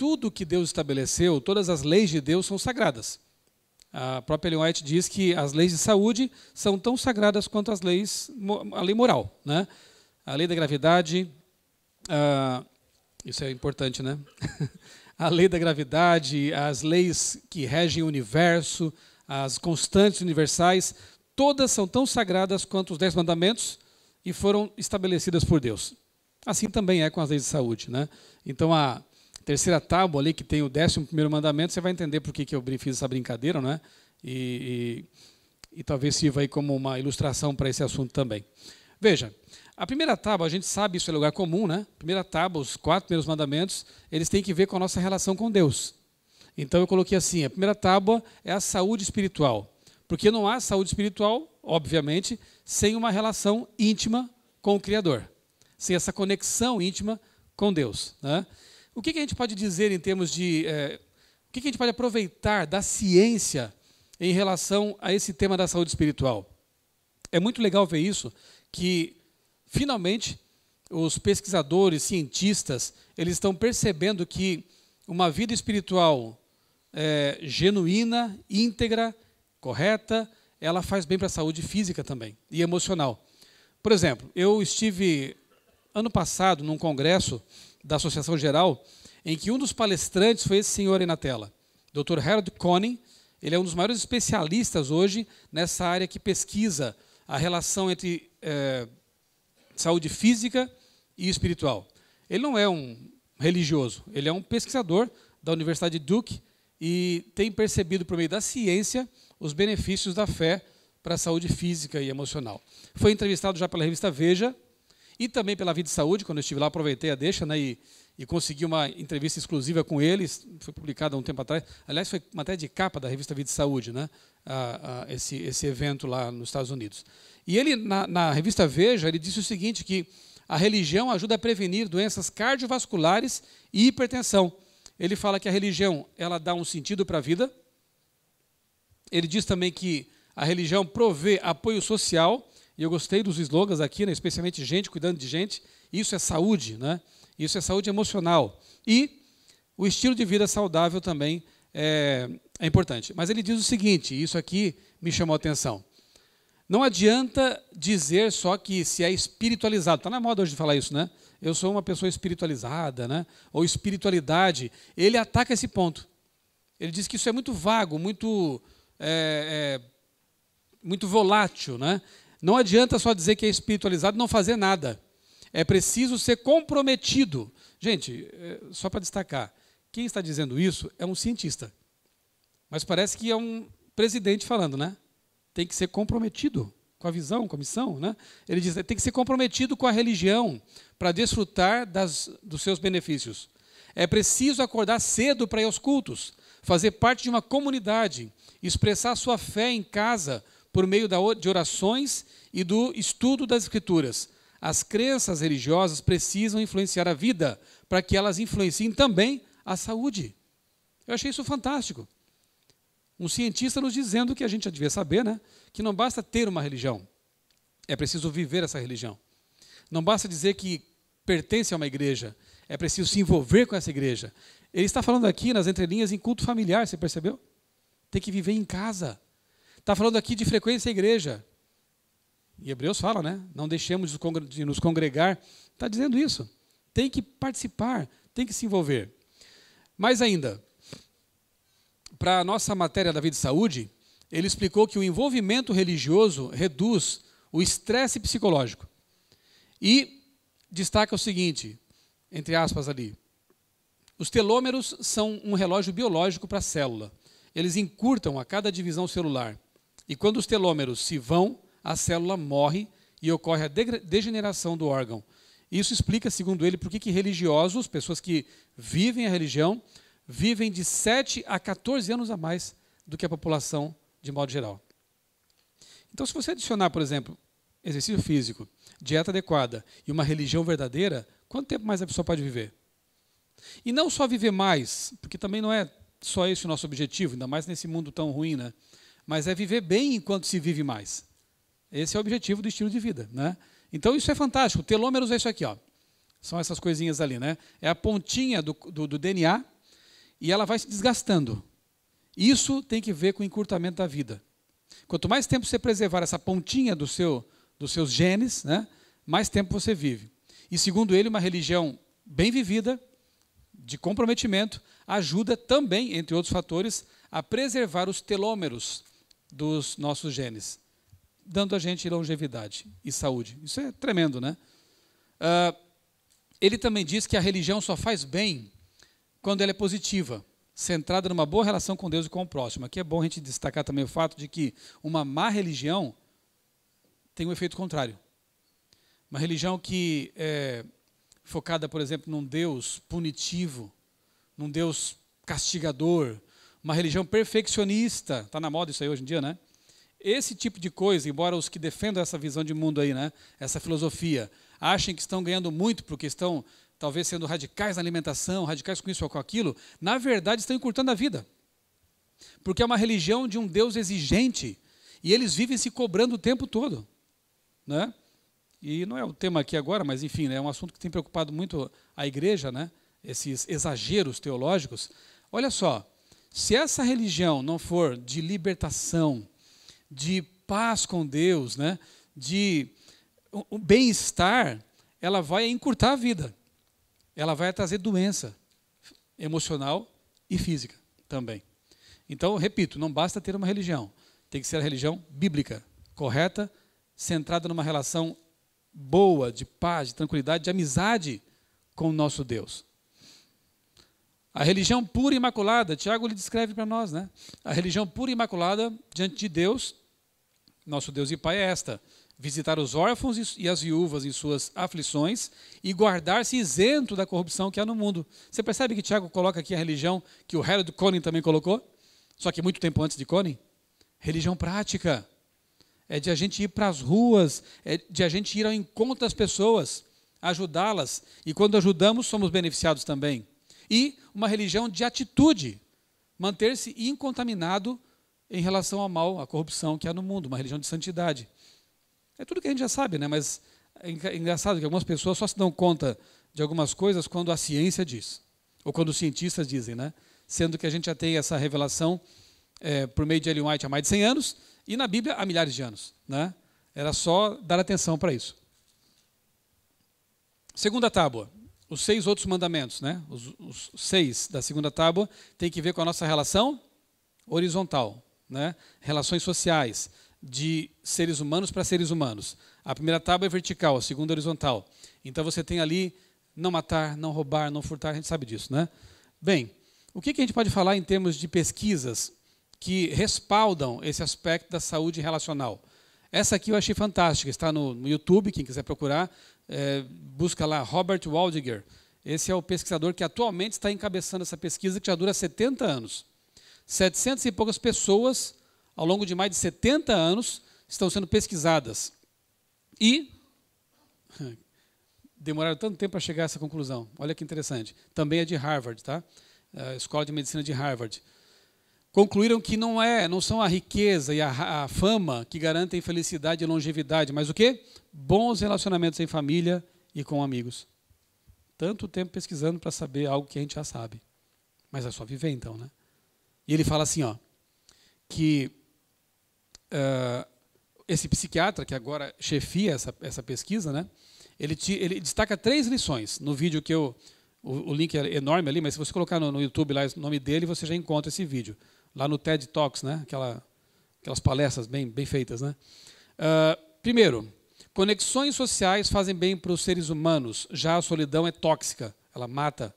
tudo que Deus estabeleceu, todas as leis de Deus são sagradas. A própria Ellen White diz que as leis de saúde são tão sagradas quanto a lei moral, né? A lei da gravidade, isso é importante, né? A lei da gravidade, as leis que regem o universo, as constantes universais, todas são tão sagradas quanto os 10 mandamentos e foram estabelecidas por Deus. Assim também é com as leis de saúde, né? Então, a terceira tábua ali, que tem o 11º mandamento, você vai entender por que eu fiz essa brincadeira, né? E talvez sirva aí como uma ilustração para esse assunto também. Veja, a primeira tábua, a gente sabe, isso é lugar comum, né? A primeira tábua, os 4 primeiros mandamentos, eles têm que ver com a nossa relação com Deus. Então eu coloquei assim, a primeira tábua é a saúde espiritual. Porque não há saúde espiritual, obviamente, sem uma relação íntima com o Criador. Sem essa conexão íntima com Deus, né? O que a gente pode dizer em termos de... o que a gente pode aproveitar da ciência em relação a esse tema da saúde espiritual? É muito legal ver isso, que finalmente os pesquisadores, cientistas, eles estão percebendo que uma vida espiritual genuína, íntegra, correta, ela faz bem para a saúde física também e emocional. Por exemplo, eu estive ano passado num congresso da Associação Geral, em que um dos palestrantes foi esse senhor aí na tela, Dr. Harold Koenig. Ele é um dos maiores especialistas hoje nessa área que pesquisa a relação entre saúde física e espiritual. Ele não é um religioso, ele é um pesquisador da Universidade de Duke e tem percebido por meio da ciência os benefícios da fé para a saúde física e emocional. Foi entrevistado já pela revista Veja e também pela Vida e Saúde. Quando eu estive lá, aproveitei a deixa, né, e consegui uma entrevista exclusiva com eles, foi publicada há um tempo atrás. Aliás, foi matéria de capa da revista Vida e Saúde, né, esse evento lá nos Estados Unidos. E ele, na revista Veja, ele disse o seguinte, que a religião ajuda a prevenir doenças cardiovasculares e hipertensão. Ele fala que a religião ela dá um sentido para a vida. Ele diz também que a religião provê apoio social, e eu gostei dos slogans aqui, né, especialmente gente cuidando de gente. Isso é saúde, né? Isso é saúde emocional. E o estilo de vida saudável também é importante. Mas ele diz o seguinte, e isso aqui me chamou a atenção. Não adianta dizer só que se é espiritualizado. Está na moda hoje de falar isso, né? Eu sou uma pessoa espiritualizada, né? Ou espiritualidade. Ele ataca esse ponto. Ele diz que isso é muito vago, muito volátil, né? Não adianta só dizer que é espiritualizado e não fazer nada. É preciso ser comprometido. Gente, só para destacar, quem está dizendo isso é um cientista. Mas parece que é um presidente falando, né? Tem que ser comprometido com a visão, com a missão, né? Ele diz, tem que ser comprometido com a religião para desfrutar dos seus benefícios. É preciso acordar cedo para ir aos cultos, fazer parte de uma comunidade, expressar sua fé em casa por meio de orações e do estudo das Escrituras. As crenças religiosas precisam influenciar a vida para que elas influenciem também a saúde. Eu achei isso fantástico. Um cientista nos dizendo que a gente já devia saber, né? Que não basta ter uma religião, é preciso viver essa religião. Não basta dizer que pertence a uma igreja, é preciso se envolver com essa igreja. Ele está falando aqui nas entrelinhas em culto familiar, você percebeu? Tem que viver em casa. Está falando aqui de frequência à igreja. E Hebreus fala, né? Não deixemos de nos congregar. Está dizendo isso. Tem que participar, tem que se envolver. Mais ainda, para a nossa matéria da Vida e Saúde, ele explicou que o envolvimento religioso reduz o estresse psicológico. E destaca o seguinte, entre aspas ali, os telômeros são um relógio biológico para a célula. Eles encurtam a cada divisão celular. E quando os telômeros se vão, a célula morre e ocorre a degeneração do órgão. Isso explica, segundo ele, por que religiosos, pessoas que vivem a religião, vivem de 7 a 14 anos a mais do que a população de modo geral. Então, se você adicionar, por exemplo, exercício físico, dieta adequada e uma religião verdadeira, quanto tempo mais a pessoa pode viver? E não só viver mais, porque também não é só esse o nosso objetivo, ainda mais nesse mundo tão ruim, né? Mas é viver bem enquanto se vive mais. Esse é o objetivo do estilo de vida, né? Então isso é fantástico. Telômeros é isso aqui, ó. São essas coisinhas ali, né? É a pontinha do DNA e ela vai se desgastando. Isso tem que ver com o encurtamento da vida. Quanto mais tempo você preservar essa pontinha dos seus genes, né, mais tempo você vive. E segundo ele, uma religião bem vivida, de comprometimento, ajuda também, entre outros fatores, a preservar os telômeros dos nossos genes, dando a gente longevidade e saúde. Isso é tremendo, né? Ele também diz que a religião só faz bem quando ela é positiva, centrada numa boa relação com Deus e com o próximo. Aqui é bom a gente destacar também o fato de que uma má religião tem um efeito contrário. Uma religião que é focada, por exemplo, num Deus punitivo, num Deus castigador, uma religião perfeccionista, está na moda isso aí hoje em dia, né? Esse tipo de coisa, embora os que defendam essa visão de mundo aí, né, essa filosofia, achem que estão ganhando muito porque estão talvez sendo radicais na alimentação, radicais com isso ou com aquilo, na verdade estão encurtando a vida. Porque é uma religião de um Deus exigente e eles vivem se cobrando o tempo todo, né? E não é o tema aqui agora, mas enfim, né, é um assunto que tem preocupado muito a igreja, né? Esses exageros teológicos. Olha só, se essa religião não for de libertação, de paz com Deus, né, de bem-estar, ela vai encurtar a vida. Ela vai trazer doença emocional e física também. Então, repito, não basta ter uma religião. Tem que ser a religião bíblica, correta, centrada numa relação boa, de paz, de tranquilidade, de amizade com o nosso Deus. A religião pura e imaculada, Tiago lhe descreve para nós, né? A religião pura e imaculada diante de Deus, nosso Deus e Pai, é esta: visitar os órfãos e as viúvas em suas aflições e guardar-se isento da corrupção que há no mundo. Você percebe que Tiago coloca aqui a religião que o Harold Koning também colocou? Só que muito tempo antes de Koning. Religião prática. É de a gente ir para as ruas, é de a gente ir ao encontro das pessoas, ajudá-las. E quando ajudamos, somos beneficiados também. E uma religião de atitude, manter-se incontaminado em relação ao mal, à corrupção que há no mundo, uma religião de santidade. É tudo que a gente já sabe, né? Mas é engraçado que algumas pessoas só se dão conta de algumas coisas quando a ciência diz, ou quando os cientistas dizem, né? Sendo que a gente já tem essa revelação por meio de Ellen White há mais de 100 anos, e na Bíblia há milhares de anos, né? Era só dar atenção para isso. Segunda tábua, os 6 outros mandamentos, né? Os 6 da segunda tábua tem que ver com a nossa relação horizontal, né? Relações sociais, de seres humanos para seres humanos. A primeira tábua é vertical, a segunda é horizontal. Então você tem ali não matar, não roubar, não furtar, a gente sabe disso, né? Bem, o que a gente pode falar em termos de pesquisas que respaldam esse aspecto da saúde relacional? Essa aqui eu achei fantástica, está no YouTube, quem quiser procurar, busca lá Robert Waldinger. Esse é o pesquisador que atualmente está encabeçando essa pesquisa, que já dura 70 anos. 700 e poucas pessoas, ao longo de mais de 70 anos, estão sendo pesquisadas. E demoraram tanto tempo para chegar a essa conclusão. Olha que interessante. Também é de Harvard, tá? A Escola de Medicina de Harvard. Concluíram que não são a riqueza e a fama que garantem felicidade e longevidade, mas o quê? Bons relacionamentos em família e com amigos. Tanto tempo pesquisando para saber algo que a gente já sabe. Mas é só viver então, né? E ele fala assim, ó, que esse psiquiatra, que agora chefia essa pesquisa, né, ele destaca 3 lições. No vídeo que o link é enorme ali, mas se você colocar no YouTube lá o nome dele, você já encontra esse vídeo. Lá no TED Talks, né, aquelas palestras bem feitas, né? Primeiro, conexões sociais fazem bem para os seres humanos, já a solidão é tóxica, ela mata.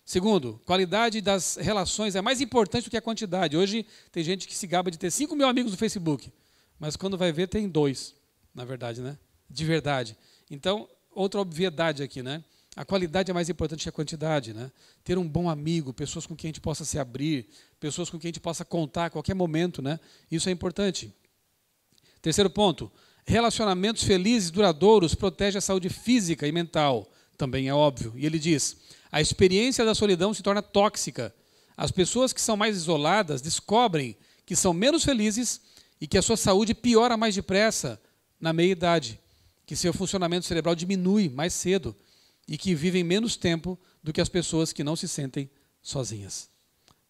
Segundo, qualidade das relações é mais importante do que a quantidade. Hoje tem gente que se gaba de ter 5 mil amigos no Facebook, mas quando vai ver tem 2, na verdade, né? De verdade. Então, outra obviedade aqui, né? A qualidade é mais importante que a quantidade, né? Ter um bom amigo, pessoas com quem a gente possa se abrir, pessoas com quem a gente possa contar a qualquer momento, né? Isso é importante. Terceiro ponto, relacionamentos felizes e duradouros protegem a saúde física e mental, também é óbvio. E ele diz, a experiência da solidão se torna tóxica. As pessoas que são mais isoladas descobrem que são menos felizes e que a sua saúde piora mais depressa na meia-idade, que seu funcionamento cerebral diminui mais cedo e que vivem menos tempo do que as pessoas que não se sentem sozinhas.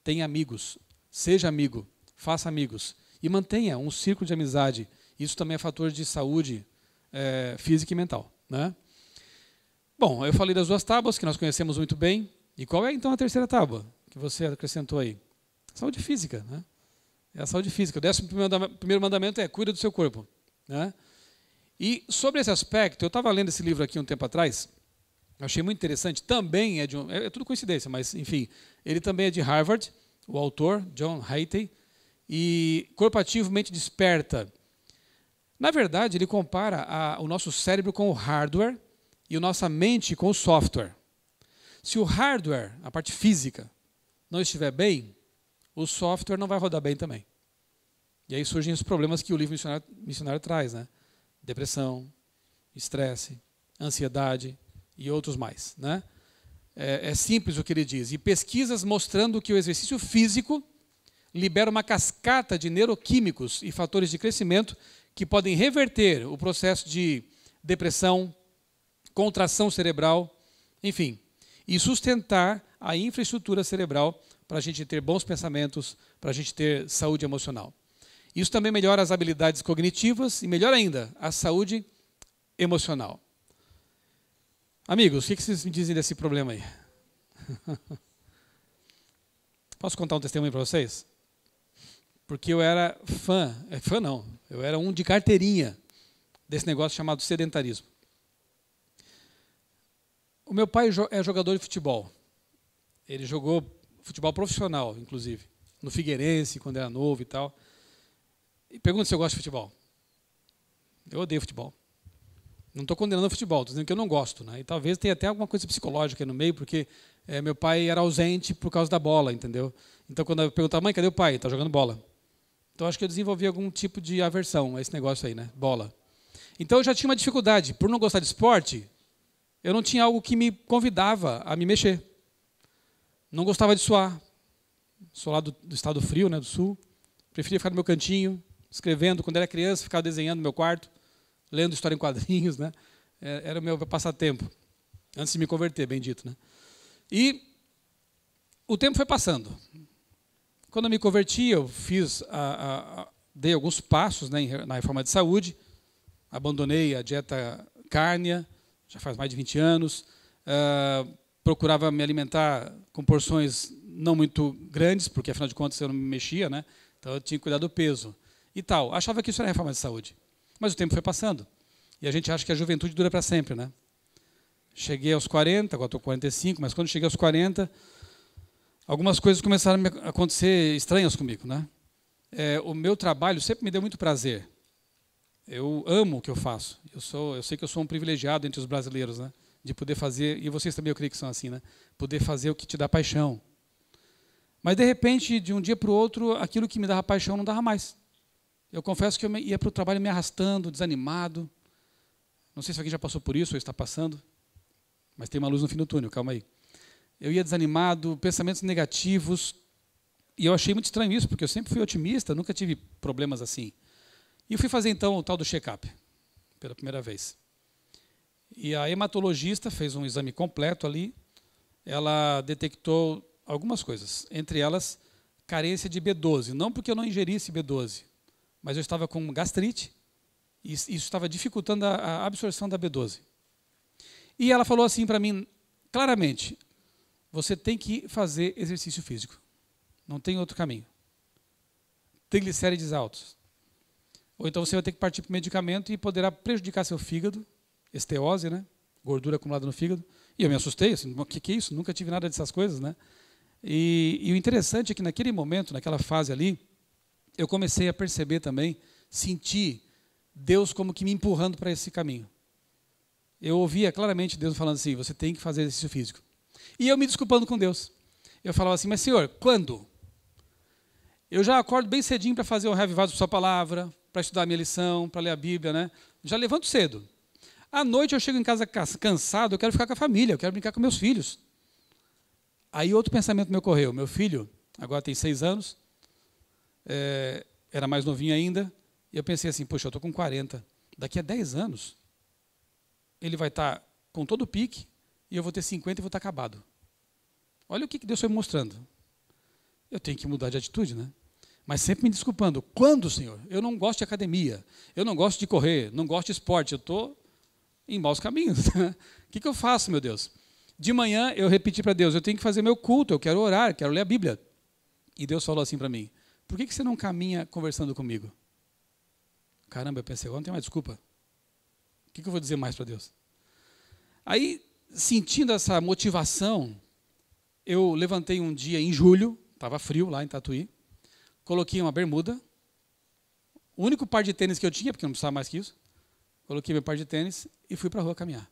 Tenha amigos, seja amigo, faça amigos e mantenha um círculo de amizade. Isso também é fator de saúde física e mental, né? Bom, eu falei das 2 tábuas que nós conhecemos muito bem. E qual é então a terceira tábua que você acrescentou aí? Saúde física, né? É a saúde física. O 11º mandamento é cuida do seu corpo, né? E sobre esse aspecto, eu estava lendo esse livro aqui um tempo atrás, eu achei muito interessante, também é tudo coincidência, mas enfim, ele também é de Harvard, o autor, John Hattie, e Corpo Ativo, Mente Desperta. Na verdade, ele compara o nosso cérebro com o hardware e a nossa mente com o software. Se o hardware, a parte física, não estiver bem, o software não vai rodar bem também. E aí surgem os problemas que o livro missionário traz, né? Depressão, estresse, ansiedade e outros mais, né? É simples o que ele diz. E pesquisas mostrando que o exercício físico libera uma cascata de neuroquímicos e fatores de crescimento que podem reverter o processo de depressão, contração cerebral, enfim, e sustentar a infraestrutura cerebral para a gente ter bons pensamentos, para a gente ter saúde emocional. Isso também melhora as habilidades cognitivas e, melhor ainda, a saúde emocional. Amigos, o que vocês me dizem desse problema aí? Posso contar um testemunho para vocês? Porque eu era eu era um de carteirinha desse negócio chamado sedentarismo. O meu pai é jogador de futebol. Ele jogou futebol profissional, inclusive, no Figueirense, quando era novo e tal. E pergunta se eu gosto de futebol. Eu odeio futebol. Não estou condenando o futebol, estou dizendo que eu não gosto, né? E talvez tenha até alguma coisa psicológica aí no meio, porque meu pai era ausente por causa da bola, entendeu? Então, quando eu perguntava, mãe, cadê o pai? Está jogando bola. Então, acho que eu desenvolvi algum tipo de aversão a esse negócio aí, né? Bola. Então, eu já tinha uma dificuldade. Por não gostar de esporte, eu não tinha algo que me convidava a me mexer. Não gostava de suar. Sou lá do estado frio, né, do sul. Preferia ficar no meu cantinho, escrevendo. Quando era criança, ficava desenhando no meu quarto, lendo história em quadrinhos, né? Era o meu passatempo, antes de me converter, bem dito, né? E o tempo foi passando. Quando eu me converti, eu dei alguns passos, né, na reforma de saúde, abandonei a dieta cárnea, já faz mais de 20 anos, procurava me alimentar com porções não muito grandes, porque afinal de contas eu não me mexia, né? Então eu tinha que cuidar do peso e tal. Achava que isso era reforma de saúde. Mas o tempo foi passando. E a gente acha que a juventude dura para sempre, né? Cheguei aos 40, agora estou com 45, mas quando cheguei aos 40, algumas coisas começaram a acontecer estranhas comigo, né? O meu trabalho sempre me deu muito prazer. Eu amo o que eu faço. Eu sei que eu sou um privilegiado entre os brasileiros, né? De poder fazer, e vocês também eu creio que são assim, né? Poder fazer o que te dá paixão. Mas, de repente, de um dia para o outro, aquilo que me dava paixão não dava mais. Eu confesso que eu ia para o trabalho me arrastando, desanimado. Não sei se alguém já passou por isso ou está passando, mas tem uma luz no fim do túnel, calma aí. Eu ia desanimado, pensamentos negativos, e eu achei muito estranho isso, porque eu sempre fui otimista, nunca tive problemas assim. E eu fui fazer, então, o tal do check-up, pela primeira vez. E a hematologista fez um exame completo ali, ela detectou algumas coisas, entre elas, carência de B12. Não porque eu não ingerisse B12, mas eu estava com gastrite, e isso estava dificultando a absorção da B12. E ela falou assim para mim, claramente, você tem que fazer exercício físico. Não tem outro caminho. Triglicérides altos. Ou então você vai ter que partir para o medicamento e poderá prejudicar seu fígado, esteose, né? Gordura acumulada no fígado. E eu me assustei, assim, o que é isso? Nunca tive nada dessas coisas, né? E o interessante é que naquele momento, naquela fase ali, eu comecei a perceber também, sentir Deus como que me empurrando para esse caminho. Eu ouvia claramente Deus falando assim, você tem que fazer exercício físico. E eu me desculpando com Deus. Eu falava assim, mas Senhor, quando? Eu já acordo bem cedinho para fazer o revivado da sua palavra, para estudar a minha lição, para ler a Bíblia, né? Já levanto cedo. À noite eu chego em casa cansado, eu quero ficar com a família, eu quero brincar com meus filhos. Aí outro pensamento me ocorreu. Meu filho, agora tem 6 anos, era mais novinho ainda, e eu pensei assim, poxa, eu estou com 40, daqui a 10 anos, ele vai estar com todo o pique, e eu vou ter 50 e vou estar acabado. Olha o que Deus foi me mostrando. Eu tenho que mudar de atitude, né? Mas sempre me desculpando. Quando, Senhor? Eu não gosto de academia, eu não gosto de correr, não gosto de esporte, eu estou em maus caminhos. O que eu faço, meu Deus? De manhã eu repeti para Deus, eu tenho que fazer meu culto, eu quero orar, quero ler a Bíblia. E Deus falou assim para mim, por que você não caminha conversando comigo? Caramba, eu pensei, agora não tem mais desculpa. O que eu vou dizer mais para Deus? Aí, sentindo essa motivação, eu levantei um dia em julho, estava frio lá em Tatuí, coloquei uma bermuda, o único par de tênis que eu tinha, porque não precisava mais que isso, coloquei meu par de tênis e fui para a rua caminhar.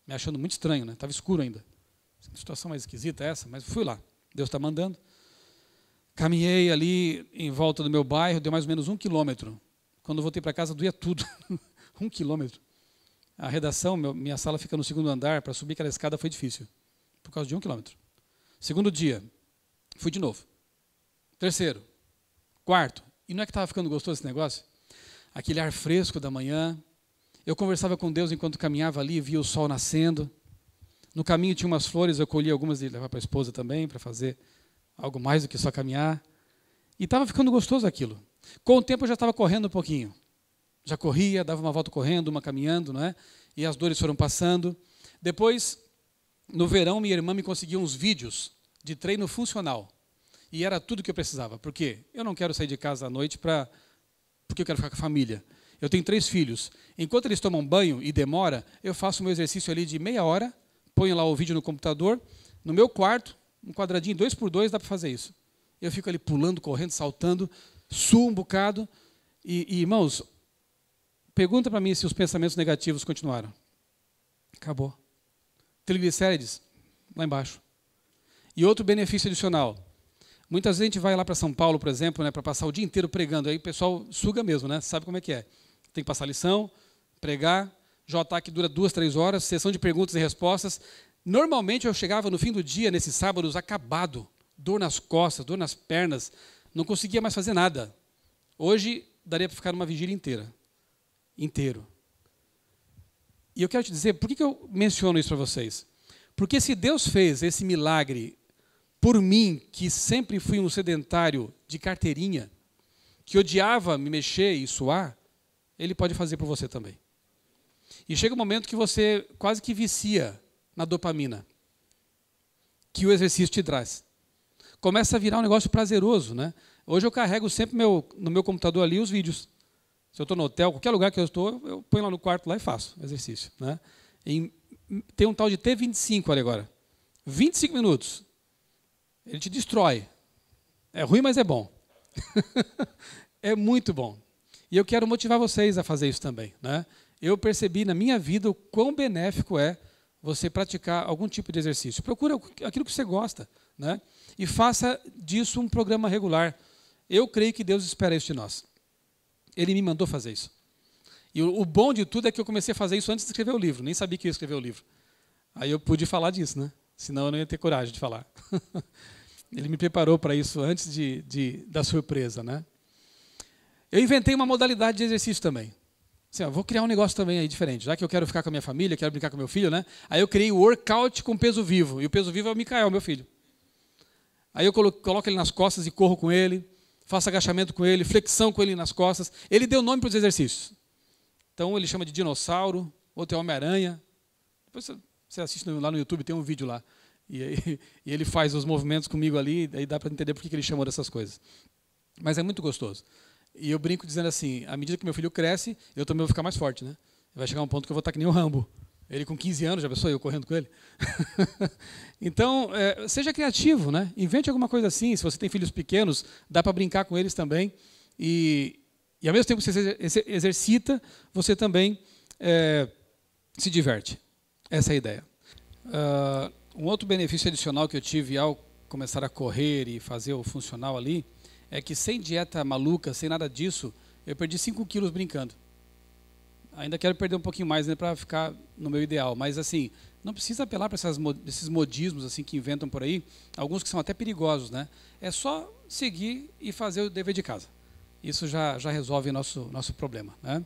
Me achando muito estranho, né? Estava escuro ainda. Que situação mais esquisita é essa, mas fui lá. Deus está mandando. Caminhei ali em volta do meu bairro, deu mais ou menos 1 quilômetro. Quando voltei para casa, doía tudo. 1 quilômetro. A redação, minha sala fica no 2º andar, para subir aquela escada foi difícil, por causa de 1 quilômetro. Segundo dia, fui de novo. Terceiro, quarto. E não é que estava ficando gostoso esse negócio? Aquele ar fresco da manhã. Eu conversava com Deus enquanto caminhava ali, via o sol nascendo. No caminho tinha umas flores, eu colhi algumas e levava para a esposa também, para fazer algo mais do que só caminhar. E estava ficando gostoso aquilo. Com o tempo eu já estava correndo um pouquinho. Já corria, dava uma volta correndo, uma caminhando, não é? E as dores foram passando. Depois, no verão, minha irmã me conseguiu uns vídeos de treino funcional. E era tudo que eu precisava. Por quê? Eu não quero sair de casa à noite porque eu quero ficar com a família. Eu tenho 3 filhos. Enquanto eles tomam banho e demora, eu faço o meu exercício ali de meia hora, ponho lá o vídeo no computador, no meu quarto, um quadradinho 2x2, dá para fazer isso. Eu fico ali pulando, correndo, saltando, suo um bocado. E irmãos, pergunta para mim se os pensamentos negativos continuaram. Acabou. Triglicérides, lá embaixo. E outro benefício adicional. Muitas vezes a gente vai lá para São Paulo, por exemplo, né, para passar o dia inteiro pregando. Aí o pessoal suga mesmo, né? Sabe como é que é. Tem que passar lição, pregar, JA que dura 2, 3 horas, sessão de perguntas e respostas. Normalmente eu chegava no fim do dia, nesses sábados, acabado. Dor nas costas, dor nas pernas. Não conseguia mais fazer nada. Hoje daria para ficar numa vigília inteira. Inteiro. E eu quero te dizer, por que eu menciono isso para vocês? Porque se Deus fez esse milagre por mim, que sempre fui um sedentário de carteirinha, que odiava me mexer e suar, Ele pode fazer por você também. E chega um momento que você quase que vicia na dopamina, que o exercício te traz. Começa a virar um negócio prazeroso, né? Hoje eu carrego sempre no meu computador ali os vídeos. Se eu estou no hotel, qualquer lugar que eu estou, eu ponho lá no quarto lá e faço exercício, né? Tem um tal de T25 ali agora. 25 minutos. Ele te destrói. É ruim, mas é bom. É muito bom. E eu quero motivar vocês a fazer isso também, né? Eu percebi na minha vida o quão benéfico é você praticar algum tipo de exercício. Procura aquilo que você gosta, né? E faça disso um programa regular. Eu creio que Deus espera isso de nós. Ele me mandou fazer isso. E o bom de tudo é que eu comecei a fazer isso antes de escrever o livro. Nem sabia que ia escrever o livro. Aí eu pude falar disso, né? Senão eu não ia ter coragem de falar. Ele me preparou para isso antes da surpresa, né? Eu inventei uma modalidade de exercício também. Assim, vou criar um negócio também aí diferente. Já que eu quero ficar com a minha família, quero brincar com meu filho, né? Aí eu criei o workout com peso vivo. E o peso vivo é o Micael, meu filho. Aí eu coloco ele nas costas e corro com ele. Faço agachamento com ele, flexão com ele nas costas. Ele deu nome para os exercícios. Então ele chama de dinossauro, outro é Homem-Aranha. Depois você assiste lá no YouTube, tem um vídeo lá. E ele faz os movimentos comigo ali, aí dá para entender por que ele chamou dessas coisas. Mas é muito gostoso. E eu brinco dizendo assim, à medida que meu filho cresce, eu também vou ficar mais forte, né? Vai chegar um ponto que eu vou estar que nem o Rambo. Ele com 15 anos, já pensou eu correndo com ele? Então, seja criativo, né? Invente alguma coisa assim. Se você tem filhos pequenos, dá para brincar com eles também. E ao mesmo tempo que você exercita, você também se diverte. Essa é a ideia. Um outro benefício adicional que eu tive ao começar a correr e fazer o funcional ali, é que sem dieta maluca, sem nada disso, eu perdi 5 quilos brincando. Ainda quero perder um pouquinho mais, né, para ficar no meu ideal. Mas, assim, não precisa apelar para esses modismos assim, que inventam por aí, alguns que são até perigosos, né? É só seguir e fazer o dever de casa. Isso já resolve nosso problema, né?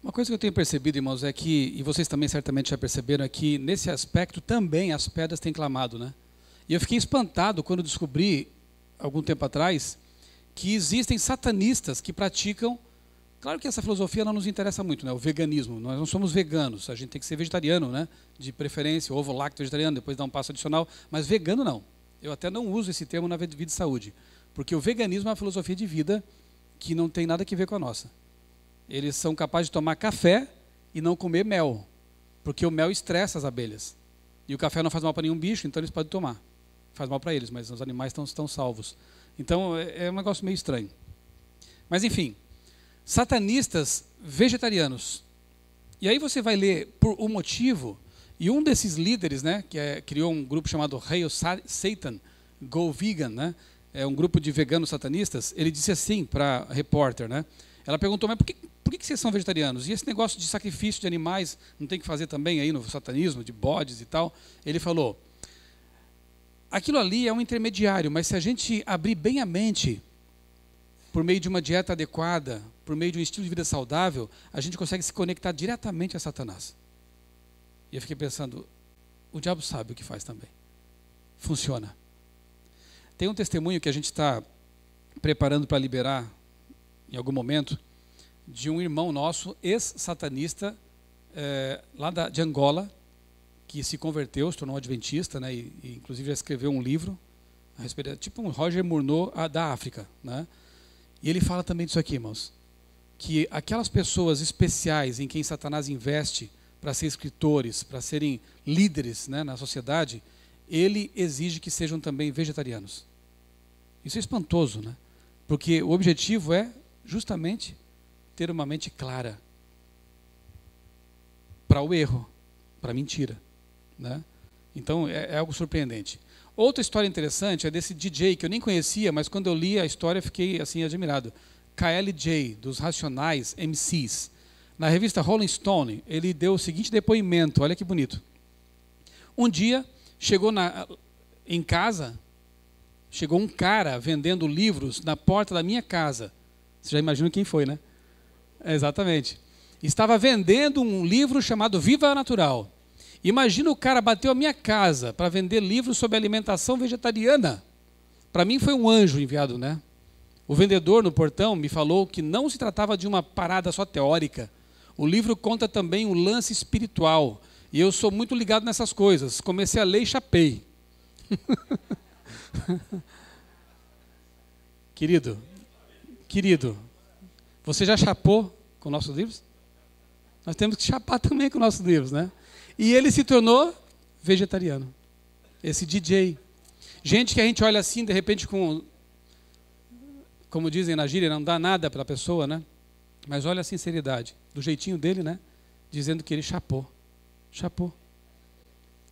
Uma coisa que eu tenho percebido, irmãos, é que, e vocês também certamente já perceberam, é que nesse aspecto também as pedras têm clamado, né? E eu fiquei espantado quando descobri, algum tempo atrás, que existem satanistas que praticam. Claro que essa filosofia não nos interessa muito, né? O veganismo. Nós não somos veganos, a gente tem que ser vegetariano, né? De preferência, ovo lácteo vegetariano, depois dar um passo adicional, mas vegano não. Eu até não uso esse termo na vida de saúde, porque o veganismo é uma filosofia de vida que não tem nada a ver com a nossa. Eles são capazes de tomar café e não comer mel, porque o mel estressa as abelhas. E o café não faz mal para nenhum bicho, então eles podem tomar. Faz mal para eles, mas os animais estão salvos. Então é um negócio meio estranho. Mas enfim, satanistas vegetarianos. E aí você vai ler por um motivo, e um desses líderes, né, criou um grupo chamado Hail Satan, Go Vegan, né, é um grupo de veganos satanistas. Ele disse assim para a repórter, né, ela perguntou, mas por que vocês são vegetarianos? E esse negócio de sacrifício de animais não tem que fazer também aí no satanismo, de bodes e tal? Ele falou, aquilo ali é um intermediário, mas se a gente abrir bem a mente, por meio de uma dieta adequada, por meio de um estilo de vida saudável, a gente consegue se conectar diretamente a Satanás. E eu fiquei pensando, o diabo sabe o que faz também. Funciona. Tem um testemunho que a gente está preparando para liberar em algum momento, de um irmão nosso, ex-satanista, lá de Angola, que se converteu, se tornou adventista, né, e inclusive já escreveu um livro, a respeito, tipo um Roger Murnau da África, né? E ele fala também disso aqui, irmãos, que aquelas pessoas especiais em quem Satanás investe para ser escritores, para serem líderes, né, na sociedade, ele exige que sejam também vegetarianos. Isso é espantoso, né? Porque o objetivo é justamente ter uma mente clara para o erro, para a mentira, né? Então é algo surpreendente. Outra história interessante é desse DJ que eu nem conhecia, mas quando eu li a história fiquei assim admirado. KLJ, dos Racionais MCs. Na revista Rolling Stone, ele deu o seguinte depoimento, olha que bonito. Um dia, chegou em casa, chegou um cara vendendo livros na porta da minha casa. Você já imagina quem foi, né? Exatamente. Estava vendendo um livro chamado Viva a Natural. Imagina, o cara bateu a minha casa para vender livros sobre alimentação vegetariana. Para mim foi um anjo enviado, né? O vendedor no portão me falou que não se tratava de uma parada só teórica. O livro conta também um lance espiritual. E eu sou muito ligado nessas coisas. Comecei a ler e chapei. Querido, você já chapou com nossos livros? Nós temos que chapar também com nossos livros, né? E ele se tornou vegetariano. Esse DJ. Gente que a gente olha assim, de repente, como dizem na gíria, não dá nada para a pessoa, né? Mas olha a sinceridade, do jeitinho dele, né? Dizendo que ele chapou. Chapou.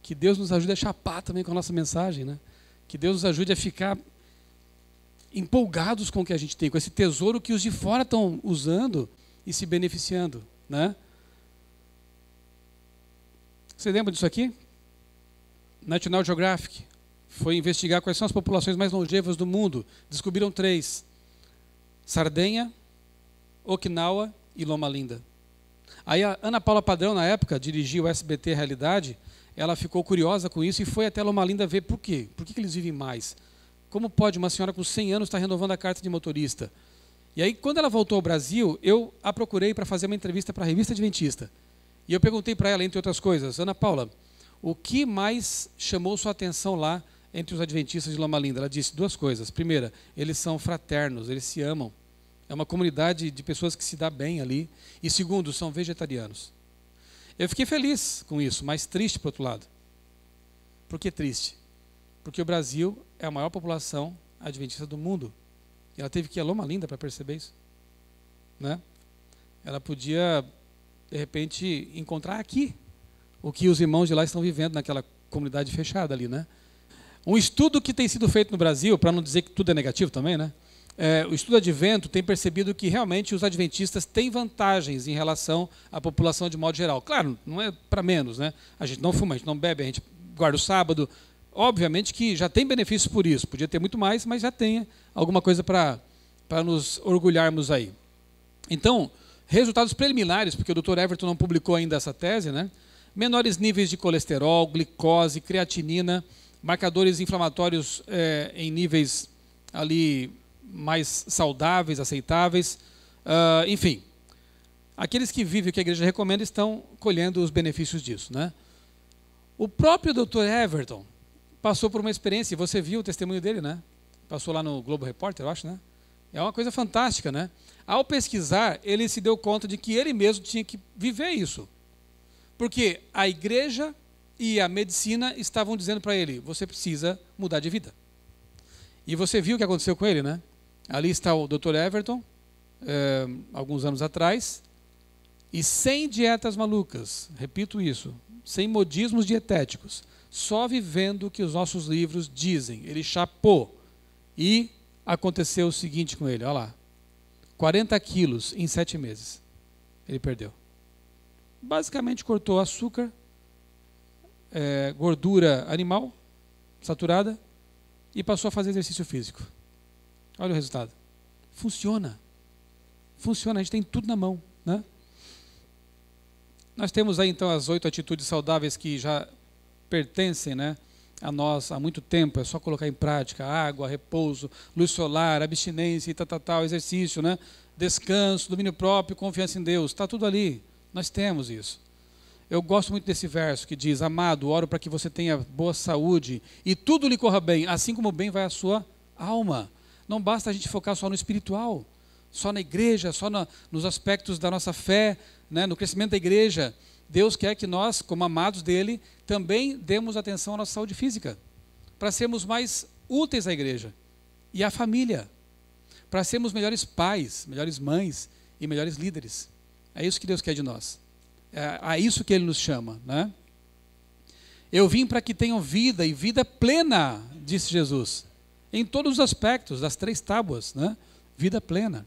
Que Deus nos ajude a chapar também com a nossa mensagem, né? Que Deus nos ajude a ficar empolgados com o que a gente tem, com esse tesouro que os de fora estão usando e se beneficiando, né? Você lembra disso aqui? National Geographic foi investigar quais são as populações mais longevas do mundo. Descobriram 3. Sardenha, Okinawa e Loma Linda. Aí a Ana Paula Padrão, na época, dirigiu o SBT Realidade, ela ficou curiosa com isso e foi até Loma Linda ver por quê. Por que eles vivem mais? Como pode uma senhora com 100 anos estar renovando a carta de motorista? E aí, quando ela voltou ao Brasil, eu a procurei para fazer uma entrevista para a Revista Adventista. E eu perguntei para ela, entre outras coisas, Ana Paula, o que mais chamou sua atenção lá entre os adventistas de Loma Linda? Ela disse 2 coisas. Primeira, eles são fraternos, eles se amam. É uma comunidade de pessoas que se dá bem ali. E segundo, são vegetarianos. Eu fiquei feliz com isso, mas triste por outro lado. Por que triste? Porque o Brasil é a maior população adventista do mundo. E ela teve que ir a Loma Linda para perceber isso, né? Ela podia, de repente, encontrar aqui o que os irmãos de lá estão vivendo naquela comunidade fechada ali, né? Um estudo que tem sido feito no Brasil, para não dizer que tudo é negativo também, né? O estudo Advento tem percebido que realmente os adventistas têm vantagens em relação à população de modo geral. Claro, não é para menos, né? A gente não fuma, a gente não bebe, a gente guarda o sábado. Obviamente que já tem benefícios por isso. Podia ter muito mais, mas já tem alguma coisa para nos orgulharmos aí. Então, resultados preliminares, porque o Dr. Everton não publicou ainda essa tese, né? Menores níveis de colesterol, glicose, creatinina, marcadores inflamatórios em níveis ali mais saudáveis, aceitáveis, enfim. Aqueles que vivem o que a igreja recomenda estão colhendo os benefícios disso, né? O próprio Dr. Everton passou por uma experiência, e você viu o testemunho dele, né? Passou lá no Globo Repórter, eu acho, né? É uma coisa fantástica, né? Ao pesquisar, ele se deu conta de que ele mesmo tinha que viver isso. Porque a igreja e a medicina estavam dizendo para ele, você precisa mudar de vida. E você viu o que aconteceu com ele, né? Ali está o Dr. Everton, alguns anos atrás, e sem dietas malucas, repito isso, sem modismos dietéticos, só vivendo o que os nossos livros dizem. Ele chapou e aconteceu o seguinte com ele, olha lá, 40 quilos em 7 meses, ele perdeu. Basicamente cortou açúcar, gordura animal, saturada, e passou a fazer exercício físico. Olha o resultado. Funciona. Funciona, a gente tem tudo na mão, né? Nós temos aí então as 8 atitudes saudáveis que já pertencem, né, a nós há muito tempo. É só colocar em prática: água, repouso, luz solar, abstinência e tal, exercício, né, descanso, domínio próprio, confiança em Deus. Está tudo ali, nós temos isso. Eu gosto muito desse verso que diz: amado, oro para que você tenha boa saúde e tudo lhe corra bem, assim como bem vai a sua alma. Não basta a gente focar só no espiritual, só na igreja, só nos aspectos da nossa fé, né, no crescimento da igreja. Deus quer que nós, como amados dele, também demos atenção à nossa saúde física, para sermos mais úteis à igreja e à família, para sermos melhores pais, melhores mães e melhores líderes. É isso que Deus quer de nós. É a isso que ele nos chama, né? Eu vim para que tenham vida, e vida plena, disse Jesus, em todos os aspectos, das 3 tábuas, né? Vida plena.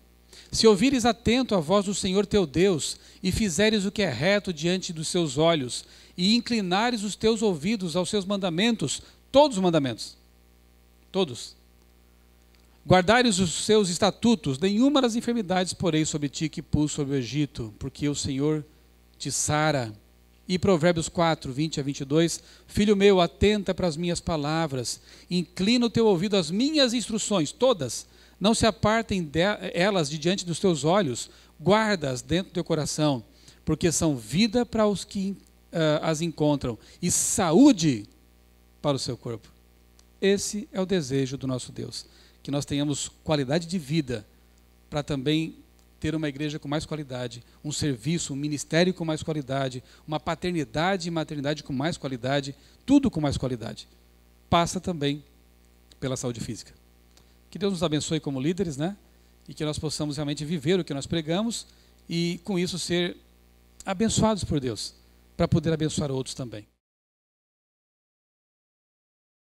Se ouvires atento a voz do Senhor teu Deus, e fizeres o que é reto diante dos seus olhos, e inclinares os teus ouvidos aos seus mandamentos, todos os mandamentos, todos, guardares os seus estatutos, nenhuma das enfermidades porei sobre ti que pus sobre o Egito, porque o Senhor te sara. E Provérbios 4, 20 a 22, filho meu, atenta para as minhas palavras, inclina o teu ouvido às minhas instruções, todas, não se apartem elas de diante dos teus olhos, guarda-as dentro do teu coração, porque são vida para os que as encontram e saúde para o seu corpo. Esse é o desejo do nosso Deus, que nós tenhamos qualidade de vida para também ter uma igreja com mais qualidade, um serviço, um ministério com mais qualidade, uma paternidade e maternidade com mais qualidade, tudo com mais qualidade. Passa também pela saúde física. Que Deus nos abençoe como líderes, né? E que nós possamos realmente viver o que nós pregamos e com isso ser abençoados por Deus, para poder abençoar outros também.